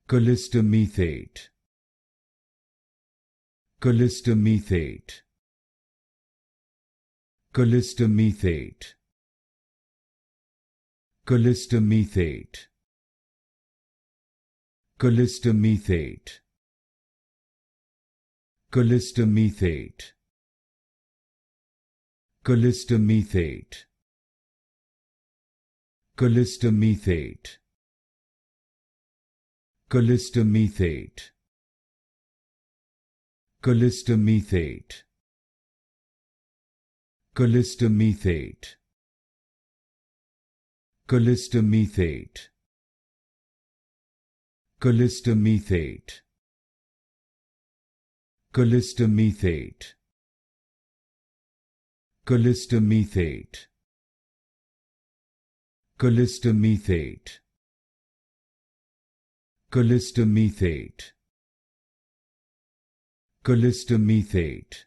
Colistimethate. Colistimethate. Colistimethate. Colistimethate. Colistimethate. Colistimethate. Colistimethate. Colistimethate. Colistimethate. Colistimethate. Colistimethate. Colistimethate. Colistimethate. Colistimethate. Colistimethate. Colistimethate. Colistimethate. Colistimethate.